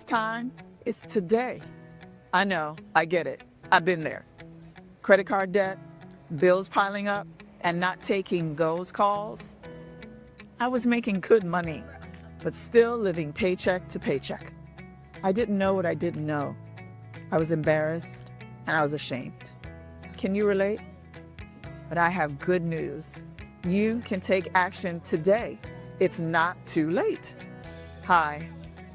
time is today. I know, I get it. I've been there. Credit card debt, bills piling up, and not taking those calls. I was making good money, but still living paycheck to paycheck. I didn't know what I didn't know. I was embarrassed and I was ashamed. Can you relate? But I have good news. You can take action today. It's not too late. Hi,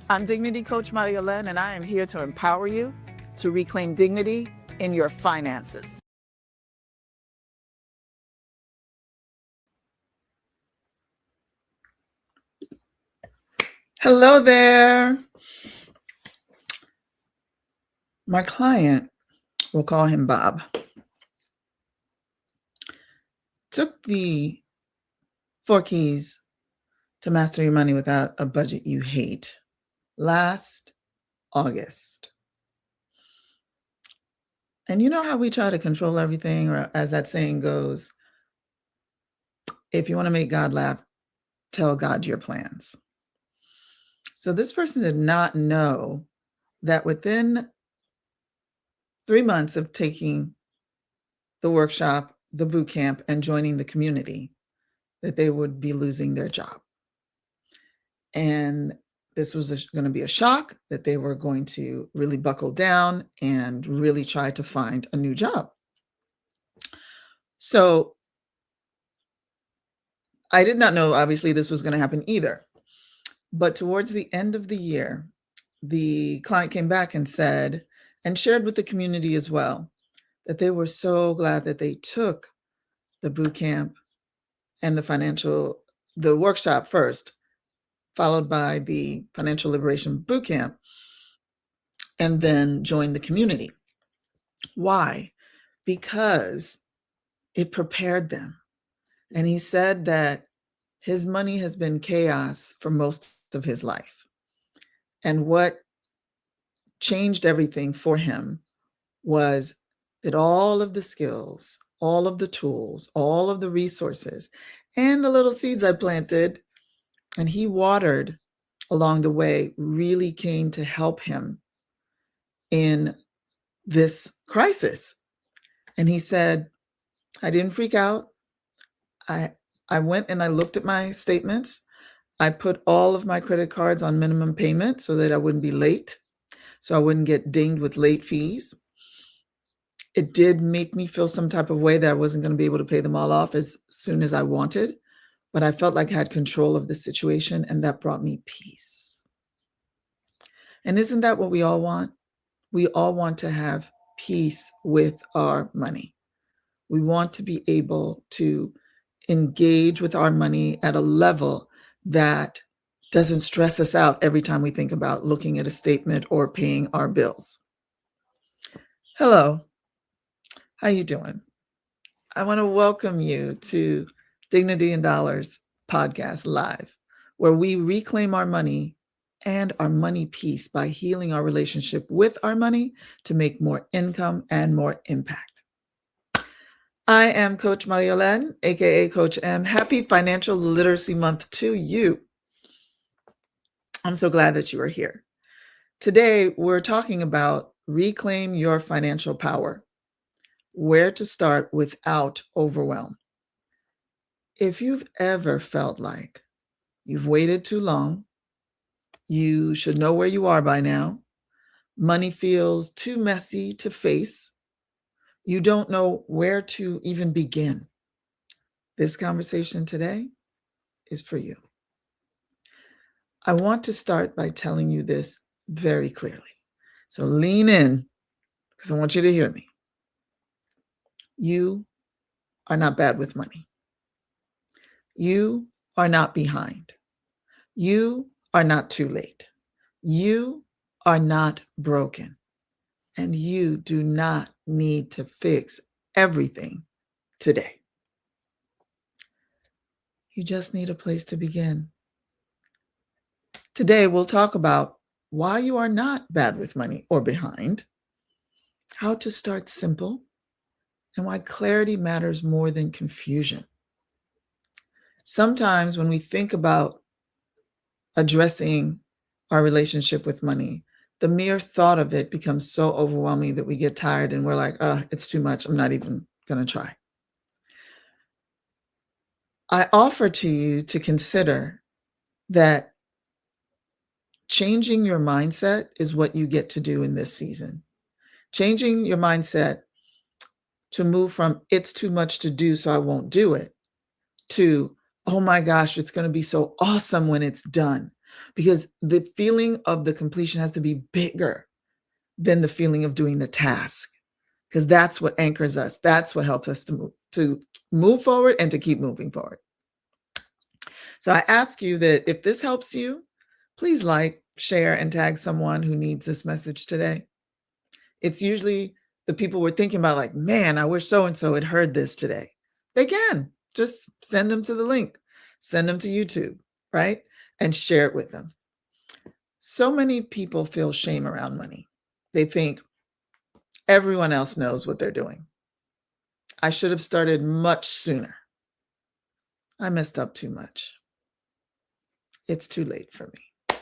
I'm Dignity Coach MarieYolaine, and I am here to empower you to reclaim dignity in your finances. Hello there. My client, we'll call him Bob, took the 4 keys to master your money without a budget you hate last August. And you know how we try to control everything, or as that saying goes, if you want to make God laugh, tell God your plans. So this person did not know that within 3 months of taking the workshop, the boot camp, and joining the community, that they would be losing their job. And this was going to be a shock, that they were going to really buckle down and really try to find a new job. So I did not know, obviously, this was going to happen either. But towards the end of the year, the client came back and said, and shared with the community as well, that they were so glad that they took the boot camp and the workshop first, followed by the financial liberation boot camp, and then joined the community. Why? Because it prepared them. And he said that his money has been chaos for most of his life. And what changed everything for him was that all of the skills, all of the tools, all of the resources, and the little seeds I planted and he watered along the way really came to help him in this crisis. And he said, I didn't freak out. I went and I looked at my statements. I put all of my credit cards on minimum payment so that I wouldn't be late, so I wouldn't get dinged with late fees. It did make me feel some type of way that I wasn't going to be able to pay them all off as soon as I wanted, but I felt like I had control of the situation, and that brought me peace. And isn't that what we all want? We all want to have peace with our money. We want to be able to engage with our money at a level that doesn't stress us out every time we think about looking at a statement or paying our bills. Hello, how you doing? I want to welcome you to Dignity in Dollars podcast live, where we reclaim our money and our money peace by healing our relationship with our money to make more income and more impact. I am Coach MarieYolaine, aka Coach M. Happy Financial Literacy Month to you. I'm so glad that you are here. Today, we're talking about reclaim your financial power, where to start without overwhelm. If you've ever felt like you've waited too long, you should know where you are by now, money feels too messy to face, you don't know where to even begin, this conversation today is for you. I want to start by telling you this very clearly. So lean in, because I want you to hear me. You are not bad with money. You are not behind. You are not too late. You are not broken. And you do not need to fix everything today. You just need a place to begin. Today, we'll talk about why you are not bad with money or behind, how to start simple, and why clarity matters more than confusion. Sometimes when we think about addressing our relationship with money, the mere thought of it becomes so overwhelming that we get tired and we're like, it's too much. I'm not even going to try. I offer to you to consider that changing your mindset is what you get to do in this season. Changing your mindset to move from it's too much to do, so I won't do it, to, oh my gosh, it's going to be so awesome when it's done. Because the feeling of the completion has to be bigger than the feeling of doing the task. Because that's what anchors us. That's what helps us to move forward and to keep moving forward. So I ask you that if this helps you, please like, share, and tag someone who needs this message today. It's usually the people we're thinking about, like, man, I wish so-and-so had heard this today. They can. Just send them to the link. Send them to YouTube, right? And share it with them. So many people feel shame around money. They think everyone else knows what they're doing. I should have started much sooner. I messed up too much. It's too late for me.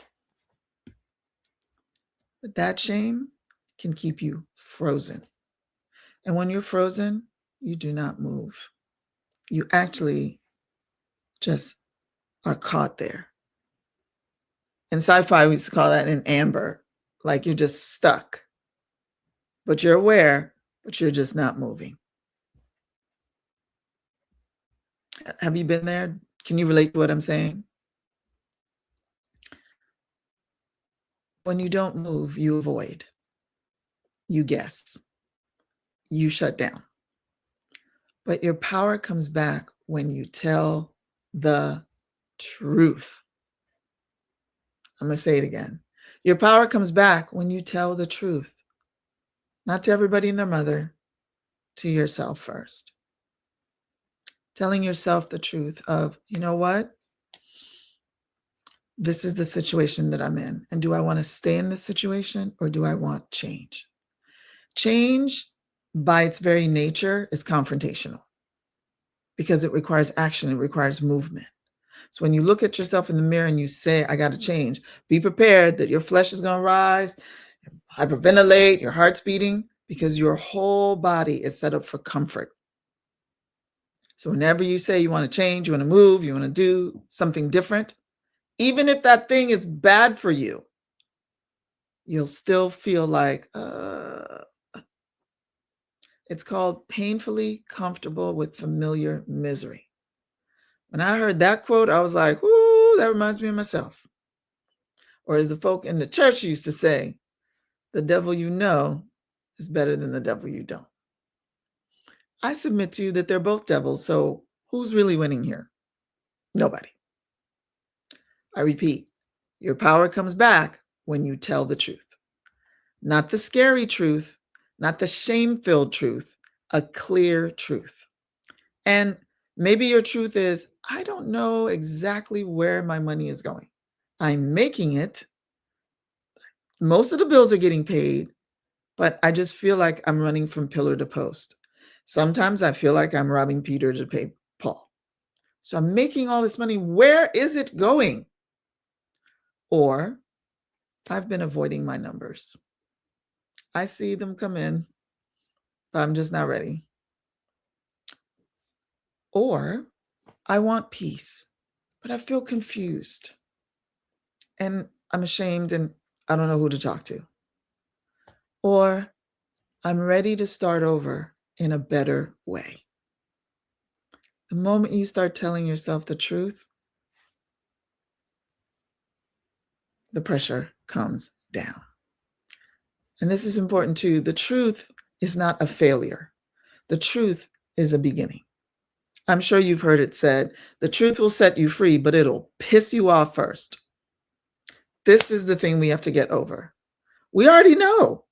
But that shame can keep you frozen. And when you're frozen, you do not move. You actually just are caught there. In sci-fi, we used to call that an amber, like you're just stuck. But you're aware, but you're just not moving. Have you been there? Can you relate to what I'm saying? When you don't move, you avoid, you guess, you shut down. But your power comes back when you tell the truth. I'm going to say it again. Your power comes back when you tell the truth. Not to everybody and their mother, to yourself first. Telling yourself the truth of, you know what? This is the situation that I'm in. And do I want to stay in this situation or do I want change? Change, by its very nature, is confrontational because it requires action. It requires movement. So when you look at yourself in the mirror and you say, I got to change, be prepared that your flesh is going to rise, hyperventilate, your heart's beating, because your whole body is set up for comfort. So whenever you say you want to change, you want to move, you want to do something different, even if that thing is bad for you, you'll still feel like, it's called painfully comfortable with familiar misery. When I heard that quote, I was like, ooh, that reminds me of myself. Or as the folk in the church used to say, the devil you know is better than the devil you don't. I submit to you that they're both devils, so who's really winning here? Nobody. I repeat, your power comes back when you tell the truth. Not the scary truth, not the shame-filled truth, a clear truth. And maybe your truth is, I don't know exactly where my money is going. I'm making it. Most of the bills are getting paid, but I just feel like I'm running from pillar to post. Sometimes I feel like I'm robbing Peter to pay Paul. So I'm making all this money. Where is it going? Or I've been avoiding my numbers. I see them come in, but I'm just not ready. Or I want peace, but I feel confused and I'm ashamed and I don't know who to talk to. Or I'm ready to start over in a better way. The moment you start telling yourself the truth, the pressure comes down. And this is important too. The truth is not a failure. The truth is a beginning. I'm sure you've heard it said, the truth will set you free, but it'll piss you off first. This is the thing we have to get over. We already know.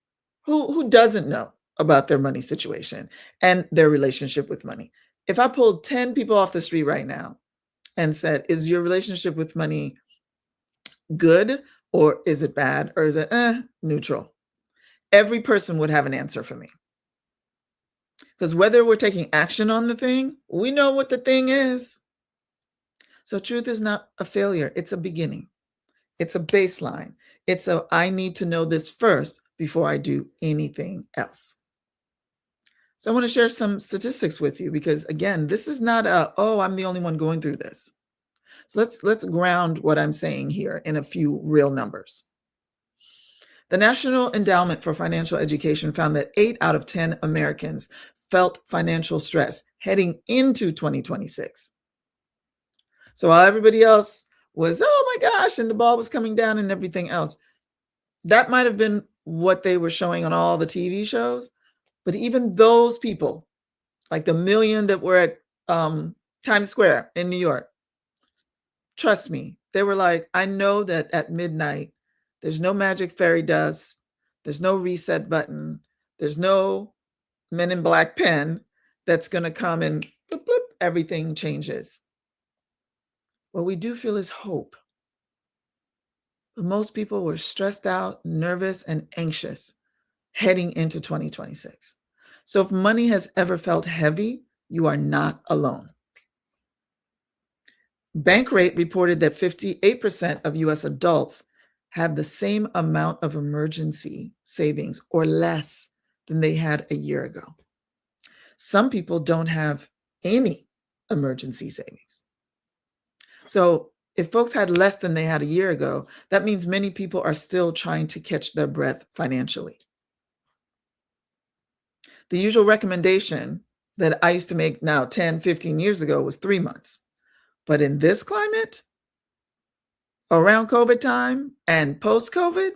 Who doesn't know about their money situation and their relationship with money? If I pulled 10 people off the street right now and said, is your relationship with money good or is it bad or is it neutral? Every person would have an answer for me. Because whether we're taking action on the thing, we know what the thing is. So truth is not a failure. It's a beginning. It's a baseline. It's a, I need to know this first before I do anything else. So I want to share some statistics with you because again, this is not a, oh, I'm the only one going through this. So let's ground what I'm saying here in a few real numbers. The National Endowment for Financial Education found that 8 out of 10 Americans felt financial stress heading into 2026. So while everybody else was, oh my gosh, and the ball was coming down and everything else, that might have been what they were showing on all the TV shows. But even those people, like the million that were at Times Square in New York, trust me, they were like, I know that at midnight, there's no magic fairy dust, there's no reset button, there's no Men in Black pen that's going to come and bloop, bloop, everything changes. What we do feel is hope. But most people were stressed out, nervous, and anxious heading into 2026. So if money has ever felt heavy, you are not alone. Bankrate reported that 58% of US adults have the same amount of emergency savings or less than they had a year ago. Some people don't have any emergency savings. So if folks had less than they had a year ago, that means many people are still trying to catch their breath financially. The usual recommendation that I used to make now 10, 15 years ago was 3 months. But in this climate, around COVID time and post-COVID,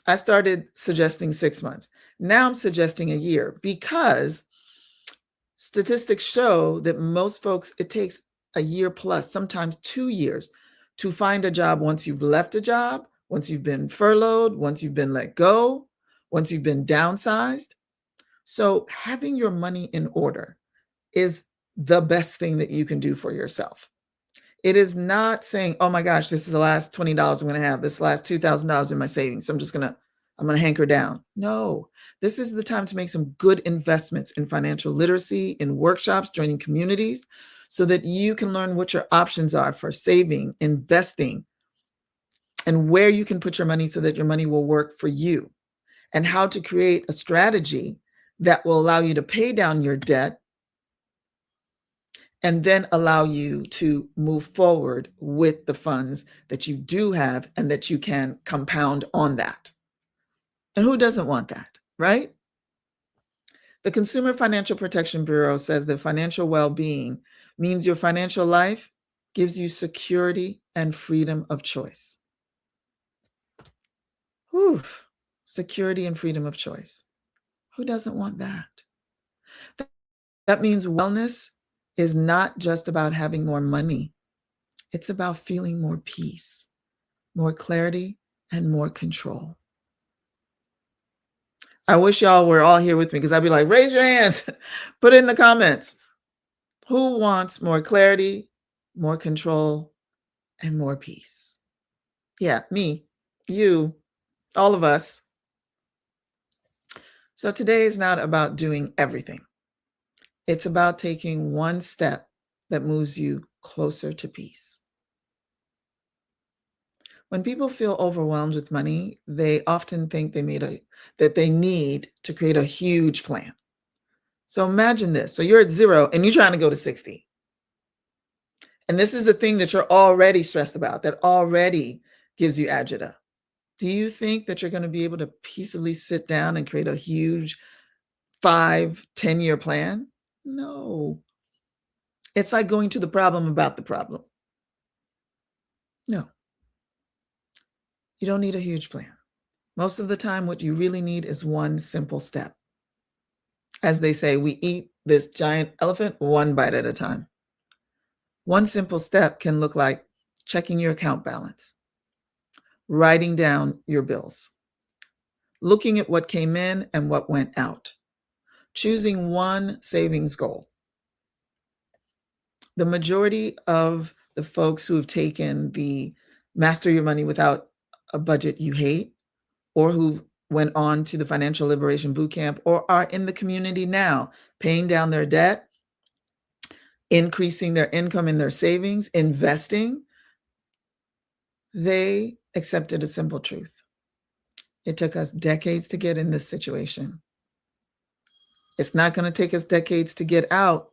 I started suggesting 6 months. Now I'm suggesting a year because statistics show that most folks, it takes a year plus, sometimes 2 years to find a job once you've left a job, once you've been furloughed, once you've been let go, once you've been downsized. So having your money in order is the best thing that you can do for yourself. It is not saying, oh my gosh, this is the last $20 I'm going to have, this last $2,000 in my savings. So I'm going to hanker down. No, this is the time to make some good investments in financial literacy, in workshops, joining communities, so that you can learn what your options are for saving, investing, and where you can put your money so that your money will work for you, and how to create a strategy that will allow you to pay down your debt and then allow you to move forward with the funds that you do have and that you can compound on that. And who doesn't want that, right? The Consumer Financial Protection Bureau says that financial well-being means your financial life gives you security and freedom of choice. Whew. Security and freedom of choice. Who doesn't want that? That means wellness is not just about having more money. It's about feeling more peace, more clarity, and more control. I wish y'all were all here with me because I'd be like, raise your hands, put it in the comments. Who wants more clarity, more control, and more peace? Yeah, me, you, all of us. So today is not about doing everything. It's about taking one step that moves you closer to peace. When people feel overwhelmed with money, they often think that they need to create a huge plan. So imagine this. So you're at 0 and you're trying to go to 60. And this is a thing that you're already stressed about, that already gives you agita. Do you think that you're going to be able to peaceably sit down and create a huge 5, 10-year plan? No. It's like going to the problem about the problem. No. You don't need a huge plan. Most of the time, what you really need is one simple step. As they say, we eat this giant elephant one bite at a time. One simple step can look like checking your account balance, writing down your bills, looking at what came in and what went out, choosing one savings goal. The majority of the folks who have taken the Master Your Money Without a Budget You Hate, or who went on to the Financial Liberation Bootcamp, or are in the community now, paying down their debt, increasing their income and their savings, investing, they accepted a simple truth. It took us decades to get in this situation. It's not going to take us decades to get out,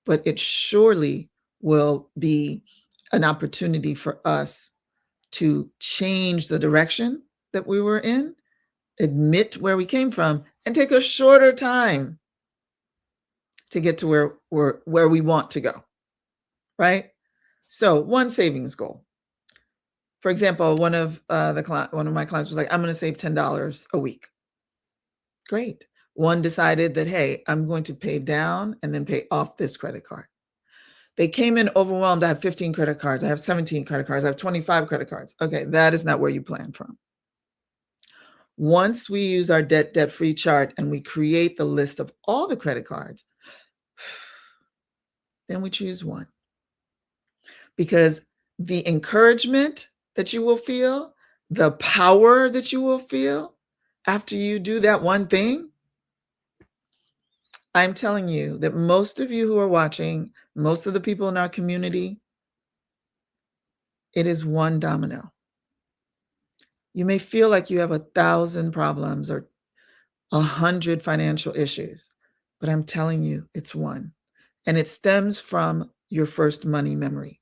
but it surely will be an opportunity for us to change the direction that we were in, admit where we came from, and take a shorter time to get to where we want to go, right? So one savings goal. For example, one of my clients was like, I'm going to save $10 a week. Great. One decided that, hey, I'm going to pay down and then pay off this credit card. They came in overwhelmed. I have 15 credit cards. I have 17 credit cards. I have 25 credit cards. Okay, that is not where you plan from. Once we use our debt-free chart and we create the list of all the credit cards, then we choose one. Because the encouragement that you will feel, the power that you will feel after you do that one thing, I'm telling you that most of you who are watching, most of the people in our community, it is one domino. You may feel like you have 1,000 problems or 100 financial issues, but I'm telling you, it's one. And it stems from your first money memory.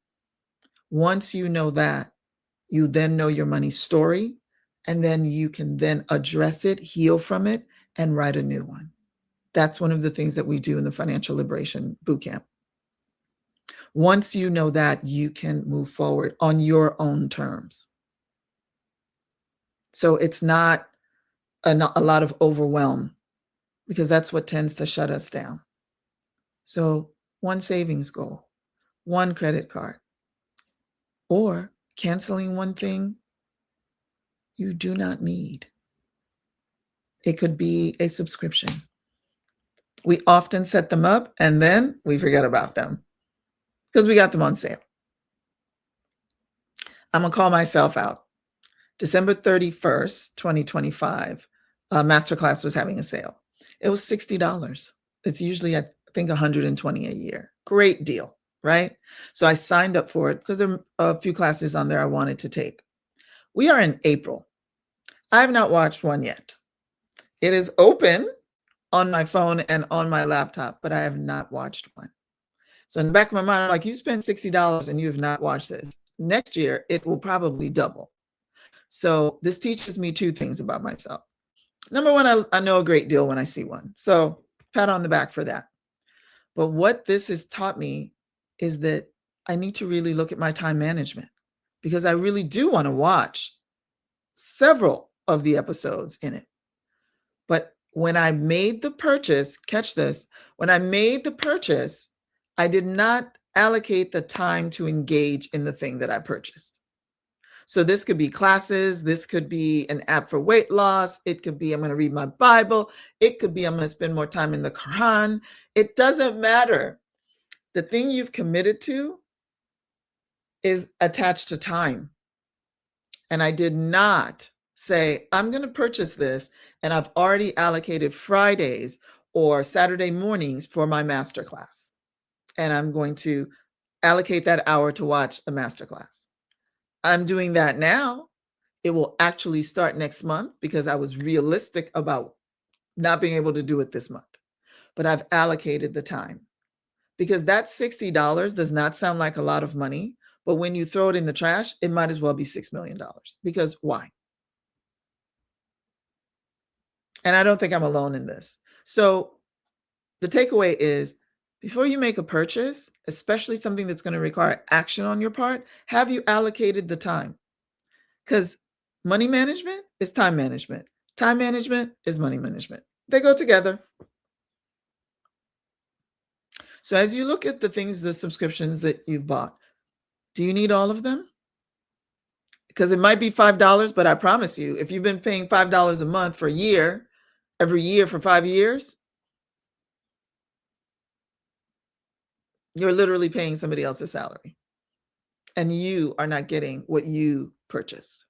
Once you know that, you then know your money story, and then you can then address it, heal from it, and write a new one. That's one of the things that we do in the Financial Liberation Bootcamp. Once you know that, you can move forward on your own terms. So it's not a lot of overwhelm, because that's what tends to shut us down. So one savings goal, one credit card, or canceling one thing you do not need. It could be a subscription. We often set them up and then we forget about them because we got them on sale. I'm going to call myself out. December 31st, 2025, Masterclass was having a sale. It was $60. It's usually, I think, $120 a year. Great deal, right? So I signed up for it because there are a few classes on there I wanted to take. We are in April. I have not watched one yet. It is open on my phone and on my laptop, but I have not watched one. So in the back of my mind, I'm like, you spent $60 and you have not watched this. Next year, it will probably double. So this teaches me two things about myself. Number one, I know a great deal when I see one. So pat on the back for that. But what this has taught me is that I need to really look at my time management, because I really do want to watch several of the episodes in it. But when I made the purchase, catch this, when I made the purchase, I did not allocate the time to engage in the thing that I purchased. So this could be classes. This could be an app for weight loss. It could be I'm going to read my Bible. It could be I'm going to spend more time in the Quran. It doesn't matter. The thing you've committed to is attached to time. And I did not say, I'm going to purchase this, and I've already allocated Fridays or Saturday mornings for my masterclass. And I'm going to allocate that hour to watch a masterclass. I'm doing that now. It will actually start next month because I was realistic about not being able to do it this month. But I've allocated the time, because that $60 does not sound like a lot of money. But when you throw it in the trash, it might as well be $6 million. Because why? And I don't think I'm alone in this. So the takeaway is, before you make a purchase, especially something that's going to require action on your part, have you allocated the time? Because money management is time management. Time management is money management. They go together. So as you look at the things, the subscriptions that you've bought, do you need all of them? Because it might be $5, but I promise you, if you've been paying $5 a month for a year, every year for 5 years, you're literally paying somebody else's salary. And you are not getting what you purchased.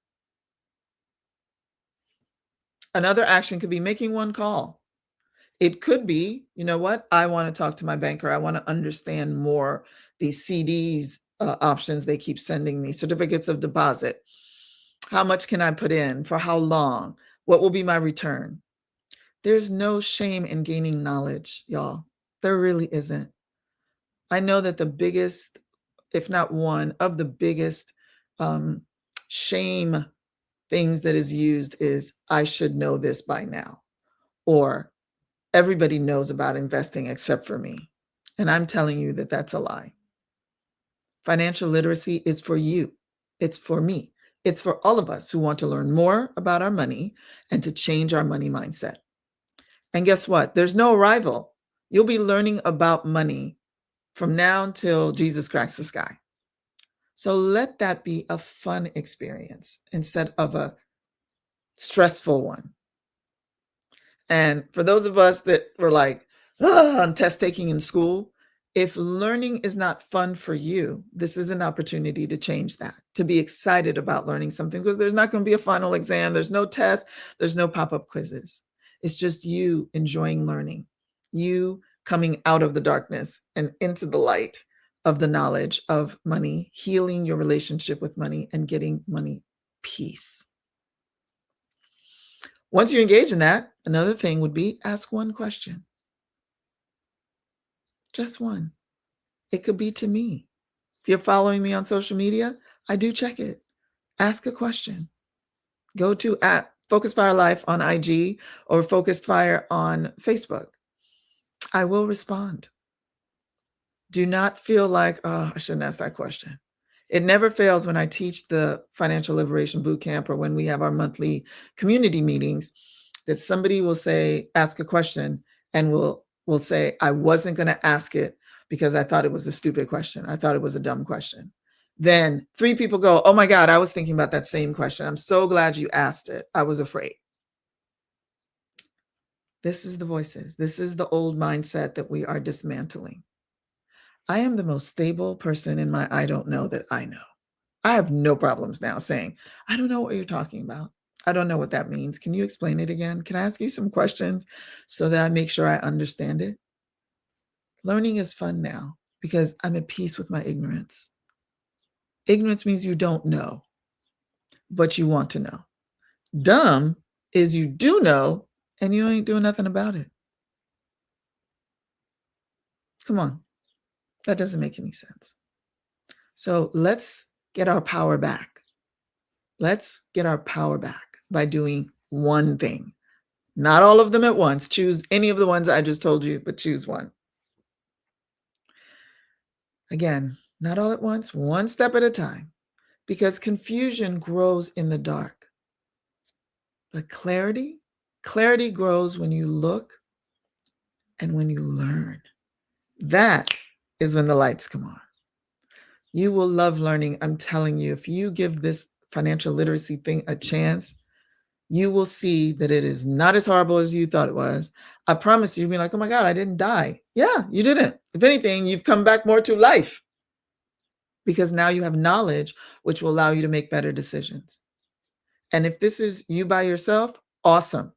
Another action could be making one call. It could be, you know what? I want to talk to my banker. I want to understand more these CDs options they keep sending me, certificates of deposit. How much can I put in? For how long? What will be my return? There's no shame in gaining knowledge, y'all. There really isn't. I know that the biggest, if not one of the biggest um, shame things that is used is, I should know this by now, or everybody knows about investing except for me. And I'm telling you that that's a lie. Financial literacy is for you. It's for me. It's for all of us who want to learn more about our money and to change our money mindset. And guess what? There's no arrival. You'll be learning about money from now until Jesus cracks the sky. So let that be a fun experience instead of a stressful one. And for those of us that were like, on test taking in school, if learning is not fun for you, this is an opportunity to change that, to be excited about learning something, because there's not going to be a final exam. There's no test. There's no pop-up quizzes. It's just you enjoying learning, you coming out of the darkness and into the light of the knowledge of money, healing your relationship with money, and getting money peace. Once you engage in that, another thing would be ask one question. Just one. It could be to me. If you're following me on social media, I do check it. Ask a question. Go to Focus Fire Life on IG or Focused Fire on Facebook. I will respond. Do not feel like, oh, I shouldn't ask that question. It never fails when I teach the Financial Liberation Bootcamp or when we have our monthly community meetings that somebody will say, ask a question, and will say, I wasn't going to ask it because I thought it was a stupid question. I thought it was a dumb question. Then 3 people go, oh my God, I was thinking about that same question. I'm so glad you asked it. I was afraid. This is the voices. This is the old mindset that we are dismantling. I am the most stable person in my I don't know that I know. I have no problems now saying, I don't know what you're talking about. I don't know what that means. Can you explain it again? Can I ask you some questions so that I make sure I understand it? Learning is fun now because I'm at peace with my ignorance. Ignorance means you don't know, but you want to know. Dumb is you do know and you ain't doing nothing about it. Come on. That doesn't make any sense. So let's get our power back. Let's get our power back by doing one thing. Not all of them at once. Choose any of the ones I just told you, but choose one. Again, not all at once, one step at a time, because confusion grows in the dark. But clarity grows when you look and when you learn. That is when the lights come on. You will love learning. I'm telling you, if you give this financial literacy thing a chance, you will see that it is not as horrible as you thought it was. I promise you'll be like, oh my God, I didn't die. Yeah, you didn't. If anything, you've come back more to life because now you have knowledge, which will allow you to make better decisions. And if this is you by yourself, awesome.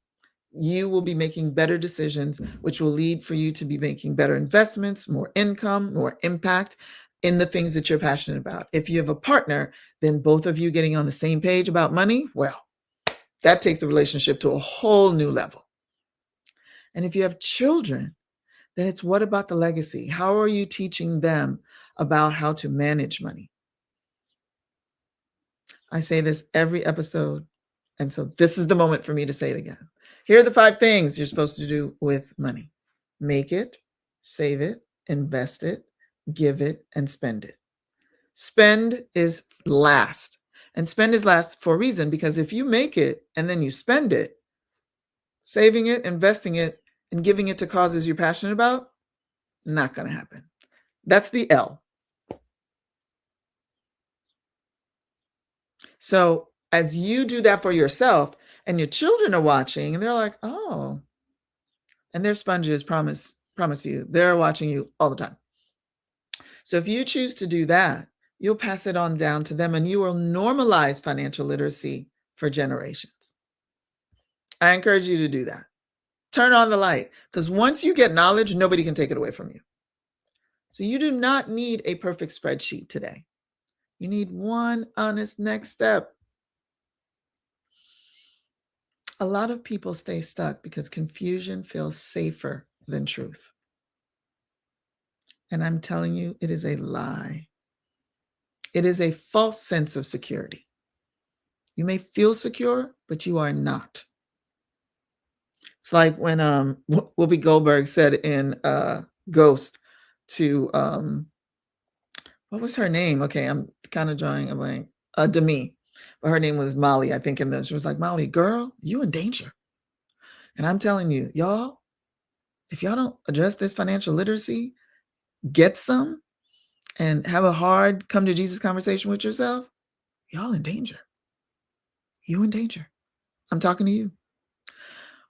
You will be making better decisions, which will lead for you to be making better investments, more income, more impact in the things that you're passionate about. If you have a partner, then both of you getting on the same page about money, well, that takes the relationship to a whole new level. And if you have children, then it's what about the legacy? How are you teaching them about how to manage money? I say this every episode, and so this is the moment for me to say it again. Here are the 5 things you're supposed to do with money. Make it, save it, invest it, give it, and spend it. Spend is last. And spend is last for a reason, because if you make it and then you spend it, saving it, investing it, and giving it to causes you're passionate about, not going to happen. That's the L. So as you do that for yourself and your children are watching and they're like, oh, and they're sponges, promise you, they're watching you all the time. So if you choose to do that, you'll pass it on down to them and you will normalize financial literacy for generations. I encourage you to do that. Turn on the light, because once you get knowledge, nobody can take it away from you. So you do not need a perfect spreadsheet today. You need one honest next step. A lot of people stay stuck because confusion feels safer than truth. And I'm telling you, it is a lie. It is a false sense of security. You may feel secure, but you are not. It's like when Whoopi Goldberg said in Ghost to what was her name? Okay, I'm kind of drawing a blank. Demi, but her name was Molly, I think. In this, she was like, "Molly, girl, you in danger." And I'm telling you, y'all, if y'all don't address this financial literacy, get some, and have a hard come to Jesus conversation with yourself, y'all in danger. You in danger. I'm talking to you,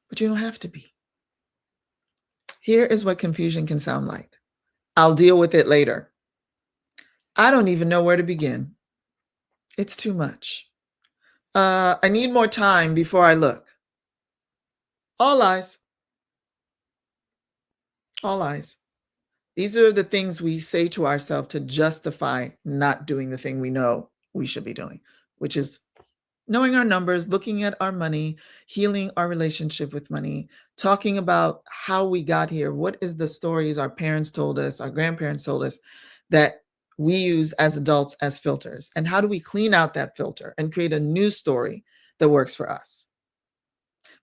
but you don't have to be. Here is what confusion can sound like. I'll deal with it later. I don't even know where to begin. It's too much. I need more time before I look. All lies. All lies. These are the things we say to ourselves to justify not doing the thing we know we should be doing, which is knowing our numbers, looking at our money, healing our relationship with money, talking about how we got here. What is the stories our parents told us, our grandparents told us that we use as adults as filters? And how do we clean out that filter and create a new story that works for us?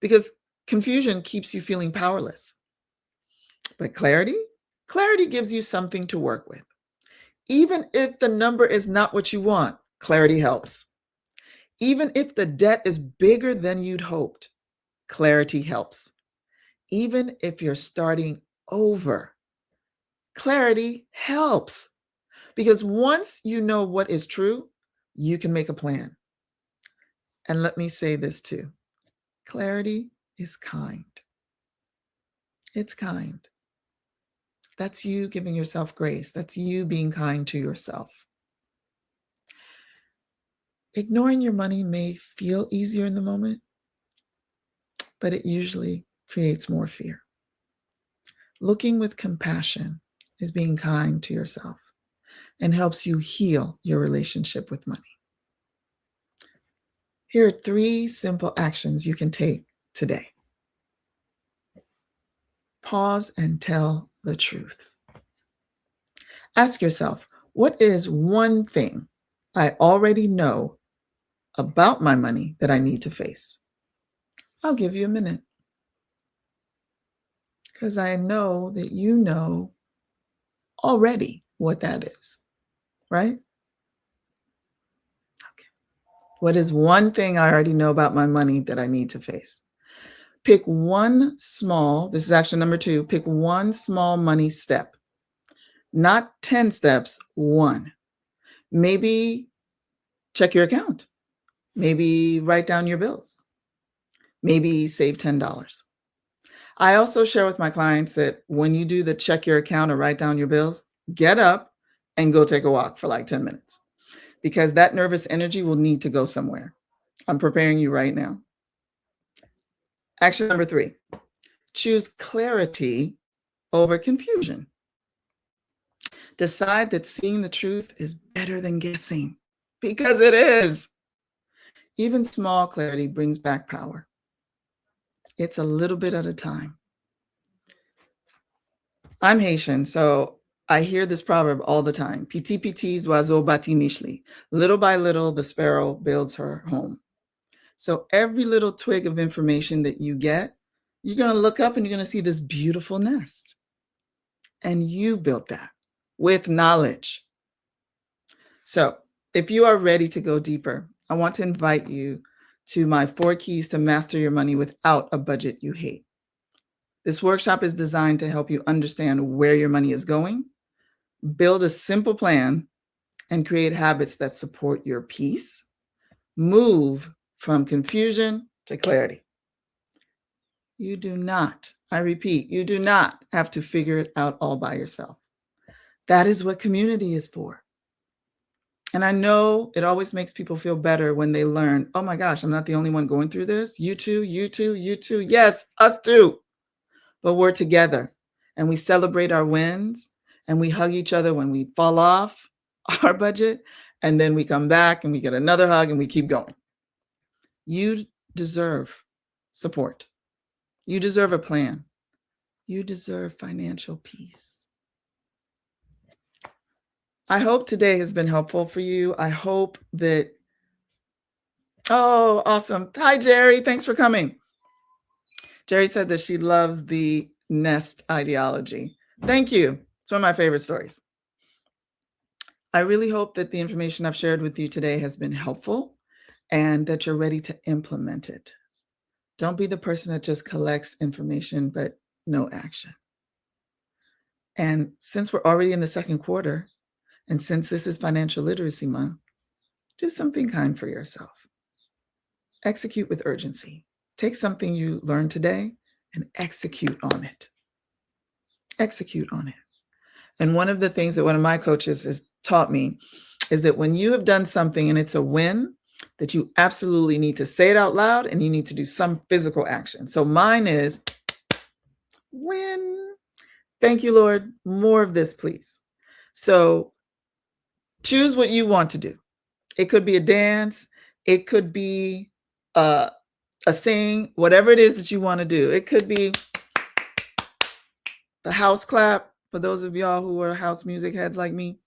Because confusion keeps you feeling powerless. But clarity gives you something to work with. Even if the number is not what you want, clarity helps. Even if the debt is bigger than you'd hoped, clarity helps. Even if you're starting over, clarity helps. Because once you know what is true, you can make a plan. And let me say this too. Clarity is kind. It's kind. That's you giving yourself grace. That's you being kind to yourself. Ignoring your money may feel easier in the moment, but it usually creates more fear. Looking with compassion is being kind to yourself and helps you heal your relationship with money. Here are 3 simple actions you can take today. Pause and tell the truth. Ask yourself, what is one thing I already know about my money that I need to face? I'll give you a minute because I know that you know already what that is, right? Okay. What is one thing I already know about my money that I need to face? Pick one small, this is action number 2, pick one small money step. Not 10 steps, 1. Maybe check your account. Maybe write down your bills. Maybe save $10. I also share with my clients that when you do the check your account or write down your bills, get up and go take a walk for like 10 minutes because that nervous energy will need to go somewhere. I'm preparing you right now. Action number 3, choose clarity over confusion. Decide that seeing the truth is better than guessing because it is. Even small clarity brings back power. It's a little bit at a time. I'm Haitian, so I hear this proverb all the time. Petit petit oiseau bâtit mishli. Little by little, the sparrow builds her home. So every little twig of information that you get, you're going to look up and you're going to see this beautiful nest. And you built that with knowledge. So if you are ready to go deeper, I want to invite you to my 4 keys to master your money without a budget you hate. This workshop is designed to help you understand where your money is going, build a simple plan, and create habits that support your peace. Move from confusion to clarity. You do not, I repeat, you do not have to figure it out all by yourself. That is what community is for. And I know it always makes people feel better when they learn, oh my gosh, I'm not the only one going through this. You too, you too, you too. Yes, us too. But we're together and we celebrate our wins and we hug each other when we fall off our budget. And then we come back and we get another hug and we keep going. You deserve support. You deserve a plan. You deserve financial peace. I hope today has been helpful for you. I hope that, oh, awesome. Hi, Jerry. Thanks for coming. Jerry said that she loves the nest ideology. Thank you. It's one of my favorite stories. I really hope that the information I've shared with you today has been helpful and that you're ready to implement it. Don't be the person that just collects information but no action. And since we're already in the second quarter, and since this is Financial Literacy Month, do something kind for yourself. Execute with urgency. Take something you learned today and execute on it. Execute on it. And one of the things that one of my coaches has taught me is that when you have done something and it's a win, that you absolutely need to say it out loud and you need to do some physical action. So mine is win. Thank you, Lord. More of this, please. So choose what you want to do. It could be a dance. It could be a sing, whatever it is that you want to do. It could be the house clap. For those of y'all who are house music heads like me,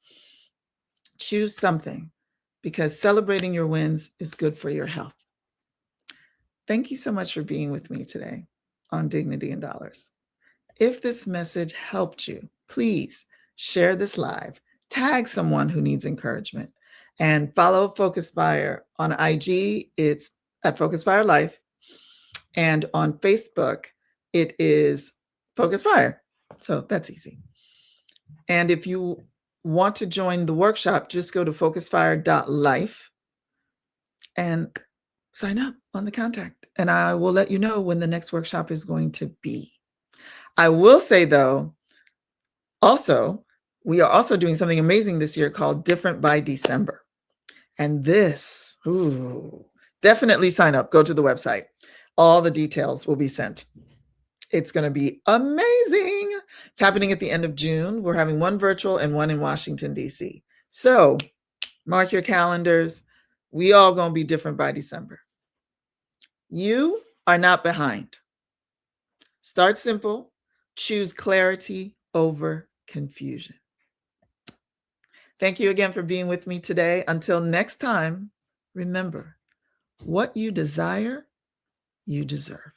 choose something because celebrating your wins is good for your health. Thank you so much for being with me today on Dignity and Dollars. If this message helped you, please share this live, tag someone who needs encouragement, and follow Focus Fire on IG. It's at Focus Fire Life. And on Facebook, it is Focus Fire. So that's easy. And if you want to join the workshop, just go to focusfire.life and sign up on the contact. And I will let you know when the next workshop is going to be. I will say, though, also, we are also doing something amazing this year called Different by December. And this, definitely sign up. Go to the website. All the details will be sent. It's going to be amazing. It's happening at the end of June. We're having one virtual and one in Washington, D.C. So mark your calendars. We all going to be different by December. You are not behind. Start simple. Choose clarity over confusion. Thank you again for being with me today. Until next time, remember, what you desire, you deserve.